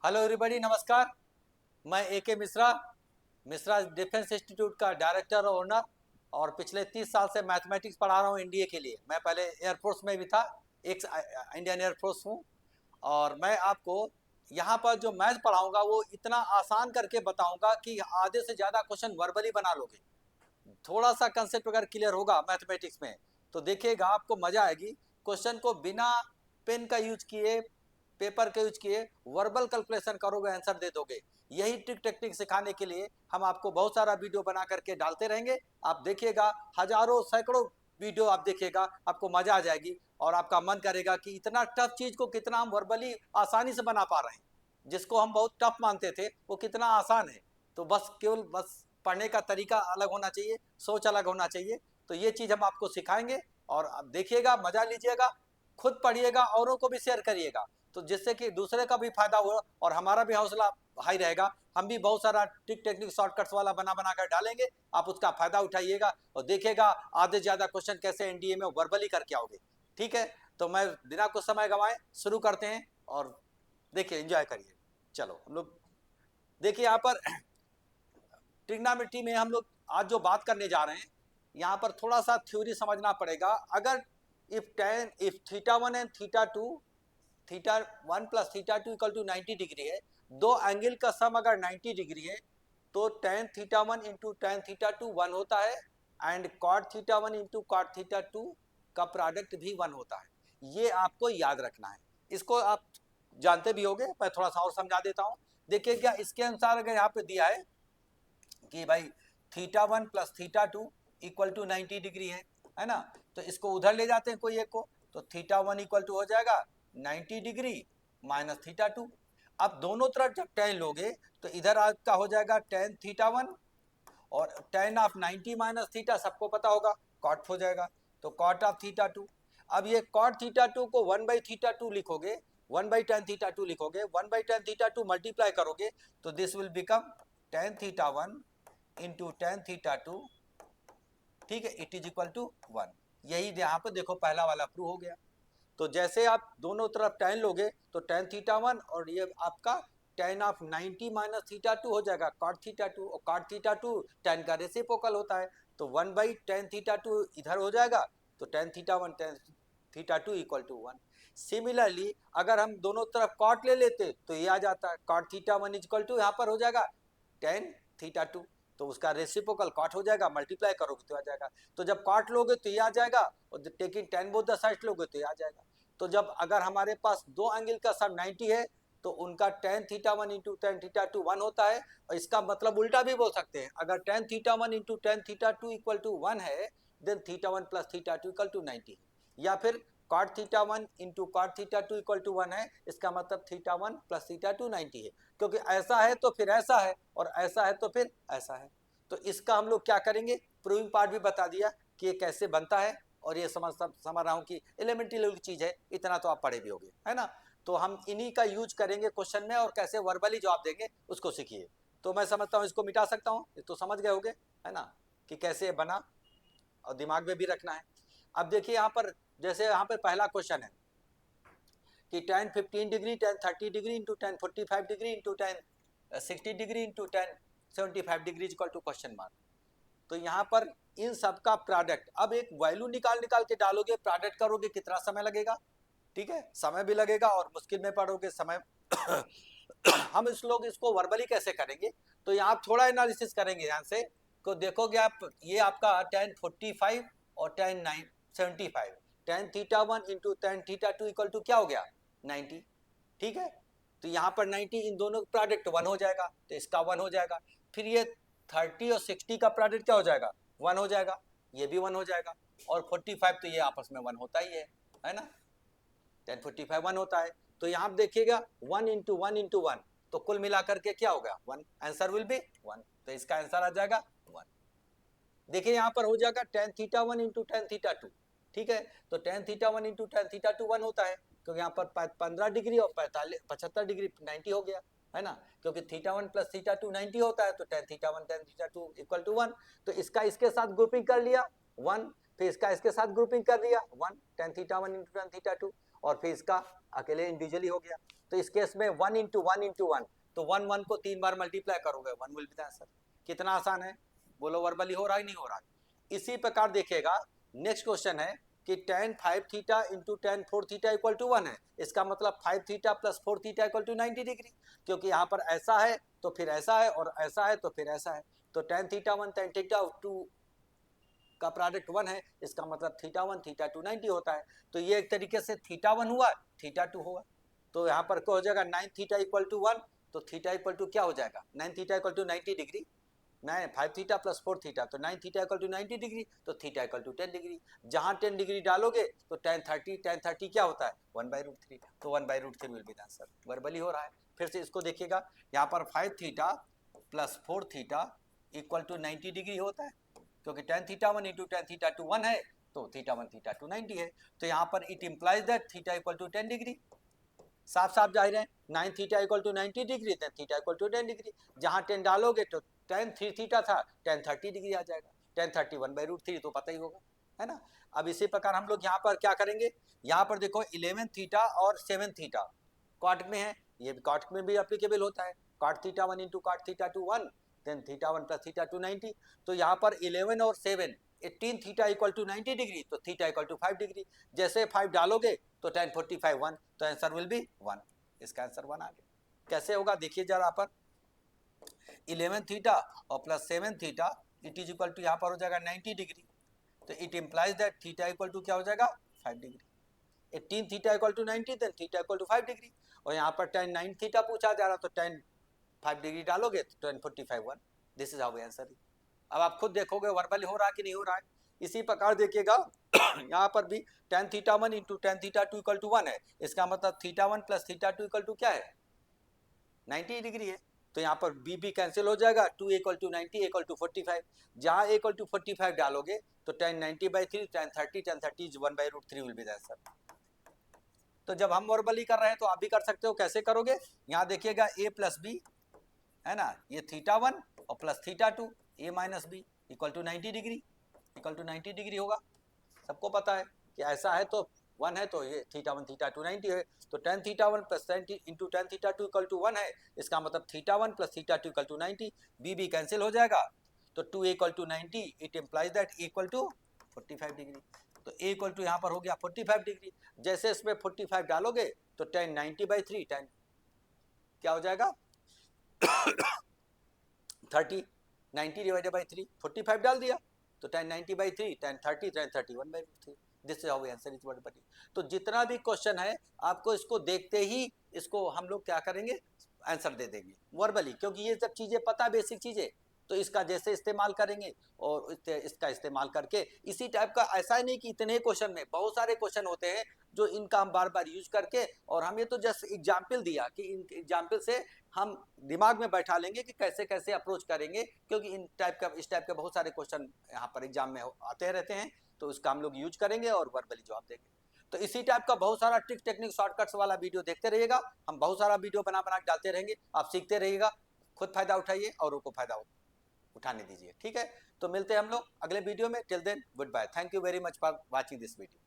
Hello everybody, नमस्कार। मैं ए के मिश्रा, मिश्रा डिफेंस इंस्टीट्यूट का डायरेक्टर और ओनर, और पिछले 30 साल से मैथमेटिक्स पढ़ा रहा हूँ एनडीए के लिए। मैं पहले एयरफोर्स में भी था, एक इंडियन एयरफोर्स हूँ। और मैं आपको यहाँ पर जो मैथ पढ़ाऊँगा वो इतना आसान करके बताऊँगा कि आधे से ज़्यादा क्वेश्चन वर्बली बना लोगे। थोड़ा सा कंसेप्ट अगर क्लियर होगा मैथमेटिक्स में तो देखिएगा आपको मजा आएगी। क्वेश्चन को बिना पेन का यूज किए, पेपर का यूज किए, वर्बल कैलकुलेशन करोगे, आंसर दे दोगे। यही ट्रिक टेक्निक सिखाने के लिए हम आपको बहुत सारा वीडियो बना करके डालते रहेंगे। आप देखिएगा, हजारों सैकड़ों वीडियो आप देखिएगा, आपको मजा आ जाएगी और आपका मन करेगा कि इतना टफ चीज को कितना हम वर्बली आसानी से बना पा रहे हैं। जिसको हम बहुत टफ मानते थे वो कितना आसान है। तो बस केवल बस पढ़ने का तरीका अलग होना चाहिए, सोच अलग होना चाहिए। तो ये चीज़ हम आपको सिखाएंगे और आप देखिएगा, मजा लीजिएगा, खुद पढ़िएगा, औरों को भी शेयर करिएगा, तो जिससे कि दूसरे का भी फायदा हो और हमारा भी हौसला हाई रहेगा। हम भी बहुत सारा ट्रिक टेक्निक शॉर्टकट्स वाला बना बना कर डालेंगे, आप उसका फायदा उठाइएगा और देखिएगा आधे ज़्यादा क्वेश्चन कैसे एनडीए में वर्बली करके आओगे। ठीक है, तो मैं बिना कुछ समय गंवाए शुरू करते हैं और देखिए, एंजॉय करिए। चलो हम लोग देखिए यहाँ पर ट्रिग्नोमेट्री में हम लोग आज जो बात करने जा रहे हैं, यहाँ पर थोड़ा सा थ्योरी समझना पड़ेगा। अगर if theta one and theta two, theta one plus theta two equal to 90 degree है, दो एंगल का सम अगर 90 डिग्री है, तो tan theta one into tan theta two one होता है, and cot theta one into cot theta two का product भी वन होता है। ये आपको याद रखना है। इसको आप जानते भी होंगे, मैं थोड़ा सा और समझा देता हूँ। देखिए क्या इसके अनुसार अगर यहाँ पे दिया है कि भाई theta one plus theta two equal to 90 degree है ना, तो इसको उधर ले जाते हैं कोई एक को, तो थीटा वन इक्वल टू हो जाएगा 90 डिग्री माइनस थीटा टू। अब दोनों तरफ जब टेन लोगे तो इधर आपका हो जाएगा टेन थीटा वन, और टेन ऑफ 90 माइनस थीटा सबको पता होगा कॉट हो जाएगा, तो कॉट ऑफ थीटा टू। अब ये कॉट थीटा टू को वन बाई थीटा टू लिखोगे, one by tan theta two लिखोगे, one by tan theta two multiply करोगे तो this will become tan theta one into tan theta two. ठीक है, it is equal to one. यही यहाँ पे देखो पहला वाला प्रूव हो गया। तो जैसे आप दोनों तरफ टेन लोगे तो टेन थीटा वन और ये आपका tan of 90 minus theta two हो जाएगा कॉट थीटा टू, और कॉट थीटा टू टेन का रेसिप्रोकल होता है, तो one by tan theta two इधर हो जाएगा, तो tan theta one tan theta two equal to one. Similarly अगर हम दोनों तरफ कॉट ले लेते तो ये आ जाता है cot theta one equal to यहाँ पर हो जाएगा टेन थीटा टू, तो उसका रेसिप्रोकल कॉट हो जाएगा, मल्टीप्लाई करोगे तो आ जाएगा। तो जब कॉट लोगे तो ये आ जाएगा, और taking ten both the side लोगे तो ये आ जाएगा। तो जब अगर हमारे पास दो एंगल का सम 90 है तो उनका ten theta one into tan theta two one होता है। और इसका मतलब उल्टा भी बोल सकते हैं, अगर tan theta one into tan theta two equal to one है, then theta one plus theta two equal to 90 है। या फिर cot theta one into cot theta two equal to one है, इसका मतलब theta one plus theta two 90 है। क्योंकि ऐसा है तो फिर ऐसा है, और ऐसा है तो फिर ऐसा है। तो इसका हम लोग क्या करेंगे, प्रूविंग पार्ट भी बता दिया कि ये कैसे बनता है, और ये समझ रहा हूँ कि एलिमेंट्री लेवल की चीज है, इतना तो आप पढ़े भी होंगे, है ना। तो हम इन्हीं का यूज करेंगे क्वेश्चन में, और कैसे वर्बली जवाब देंगे उसको सीखिए। तो मैं समझता हूँ इसको मिटा सकता हूँ, तो समझ गए होंगे, है ना, कि कैसे बना, और दिमाग में भी रखना है। अब देखिए यहाँ पर, जैसे यहाँ पर पहला क्वेश्चन है कि tan 15 degree, tan 30 degree into tan 45 degree into tan 60 degree into tan 75 degree equal to question mark. तो यहाँ पर इन सब का प्रोडक्ट, अब एक वैल्यू निकाल निकाल के डालोगे, प्रोडक्ट करोगे, कितना समय लगेगा। ठीक है, समय भी लगेगा और मुश्किल में पड़ोगे समय। हम इस लोग इसको वर्बली कैसे करेंगे, तो यहाँ थोड़ा एनालिसिस करेंगे। यहाँ से को देखोगे आप, ये आपका टेन 45 और tan 75, tan theta one into tan theta two equal to क्या हो गया 90। ठीक है, तो यहाँ पर 90 इन दोनों का प्रोडक्ट वन हो जाएगा, तो इसका वन हो जाएगा। फिर ये 30 और 60 का प्रोडक्ट क्या हो जाएगा, वन हो जाएगा, ये भी वन हो जाएगा। और 45 तो ये आपस में वन होता ही है ना, 1045 वन होता है। तो यहाँ आप देखिएगा one into one into one, तो कुल मिलाकर के क्या होगा one, answer will be one, तो इसका आंसर आ जाएगा वन। देखिए यहाँ पर हो जाएगा ten theta one into tan theta two. ठीक है, तो tan theta one into tan theta two one होता है, क्योंकि यहाँ पर 15 डिग्री और 75 डिग्री 90 हो गया, है ना, क्योंकि theta one plus theta two 90 होता है, तो tan theta one tan theta two equal to one. तो इसका इसके साथ ग्रुपिंग कर लिया वन, फिर इसका इसके साथ ग्रुपिंग कर दिया one, tan theta one into tan theta two, और फिर इसका अकेले इंडिविजुअली हो गया। तो इस केस में 1 इंटू वन, तो 1 को 3 बार मल्टीप्लाई करोगे 1 विल बी द आंसर। कितना आसान है, बोलो वर्बली हो रहा है नहीं हो रहा है। इसी प्रकार देखिएगा नेक्स्ट क्वेश्चन है कि tan 5 theta into tan 4 theta equal to 1 है, इसका मतलब 5 theta plus 4 theta equal to 90 degree, क्योंकि यहाँ पर ऐसा है तो फिर ऐसा है और ऐसा है तो फिर ऐसा है, तो tan थीटा 1 tan थीटा 2 का प्रोडक्ट 1 है, इसका मतलब थीटा 1 थीटा 2 90 होता है। तो ये एक तरीके से थीटा 1 हुआ थीटा 2 हुआ, तो यहाँ पर क्या हो जाएगा 9 थीटा इक्वल टू 1, तो थीटा इक्वल टू क्या हो जाएगा 9 theta equal to 90 degree, 5 theta plus 4 theta, तो 9 थीटा इक्वल टू 90 डिग्री, तो थीटा इक्वल टू 10 डिग्री। जहां 10 डिग्री डालोगे तो tan 30 क्या होता है 1/√3, तो 1/√3 will be the answer. Verbally हो रहा है, फिर से इसको देखिएगा, यहाँ पर 5 theta plus 4 theta equal to 90 degree होता है, क्योंकि tan theta 1 into tan theta 2 1 है, तो थीटा 1 थीटा 2 90 है, तो यहाँ पर it implies that theta equal to 10 degree. साफ साफ जाहिर है 9 theta equal to 90 degree, tan theta equal to 10 degree, जहां 10 डालोगे तो tan 3 थीटा था tan 30 डिग्री आ जाएगा, tan 30 1/√3 तो पता ही होगा, है ना। अब इसी प्रकार हम लोग यहाँ पर क्या करेंगे, यहाँ पर देखो 11 थीटा और 7 थीटा कॉट में है, ये कॉट में भी एप्लीकेबल होता है, cot theta 1 into cot theta 2 1, then theta 1 plus theta 2 90, तो यहाँ पर 11 और 7 18 थीटा इक्वल टू 90 डिग्री, तो थीटा इक्वल टू 5 डिग्री, जैसे 5 डालोगे तो tan 45 1, तो आंसर विल बी 1, इसका आंसर 1 आ गया। कैसे होगा देखिए जरा पर, 11 थीटा और plus 7 theta it is equal to यहाँ पर हो जाएगा 90 डिग्री, तो it implies that theta equal to क्या हो जाएगा 5 degree, 18 theta equal to 90, then theta equal to 5 degree, और यहाँ पर tan 9 थीटा पूछा जा रहा, तो tan 5 डिग्री डालोगे तो tan 45 1, this is how answer. अब आप खुद देखोगे वर्बली हो रहा है कि नहीं हो रहा है। इसी प्रकार देखिएगा यहाँ पर भी tan theta 1 into tan theta 2 equal to 1 है, इसका मतलब theta 1 plus theta 2 equal to क्या है 90 डिग्री है, तो यहाँ पर बी बी कैंसिल हो जाएगा, 2 इक्वल टू 90 इक्वल टू 45, जहाँ इक्वल टू 45 डालोगे तो tan 90/3 tan 30 is 1/√3 will be the answer. तो जब हम वर्बली कर रहे हैं तो आप भी कर सकते हो, कैसे करोगे, यहाँ देखिएगा a प्लस बी है ना, ये थीटा 1 और plus theta 2 a minus B equal to 90 degree, equal to 90 degree होगा, सबको पता है कि ऐसा है तो 1 है, तो ये थीटा 1 थीटा 2 90 है, तो tan theta 1 plus into tan theta 2 equal to 1 है, इसका मतलब theta 1 plus theta 2 equal to 90, B B cancel हो जाएगा, तो 2 equal to 90, it implies that equal to 45 degree, तो a इक्वल टू यहाँ पर हो गया 45 डिग्री, जैसे इसमें 45 डालोगे तो tan 90/3 tan क्या हो जाएगा 30, 90 डिवाइडेड बाई 3, 45 डाल दिया तो tan 90/3 tan 30 tan 31/3, this is how answer is verbally. तो जितना भी क्वेश्चन है आपको इसको देखते ही इसको हम लोग क्या करेंगे आंसर दे देंगे वर्बली, क्योंकि ये सब चीजें पता बेसिक चीजें, तो इसका जैसे इस्तेमाल करेंगे और इसका इस्तेमाल करके इसी टाइप का, ऐसा ही नहीं कि इतने क्वेश्चन में बहुत सारे क्वेश्चन होते हैं जो इनका हम बार बार यूज करके, और हम ये तो जस्ट एग्जाम्पल दिया कि इन एग्जाम्पल से हम दिमाग में बैठा लेंगे कि कैसे कैसे अप्रोच करेंगे, क्योंकि इस टाइप के बहुत सारे क्वेश्चन यहाँ पर एग्जाम में आते रहते हैं, तो उसका हम लोग यूज करेंगे और वर्बली जवाब देंगे। तो इसी टाइप का बहुत सारा ट्रिक टेक्निक शॉर्टकट्स वाला वीडियो देखते रहिएगा, हम बहुत सारा वीडियो बना बना के डालते रहेंगे, आप सीखते रहिएगा, खुद फायदा उठाइए और उनको फायदा उठाने दीजिए, ठीक है। तो मिलते हैं हम लोग अगले वीडियो में, till then goodbye, thank you very much for watching this video.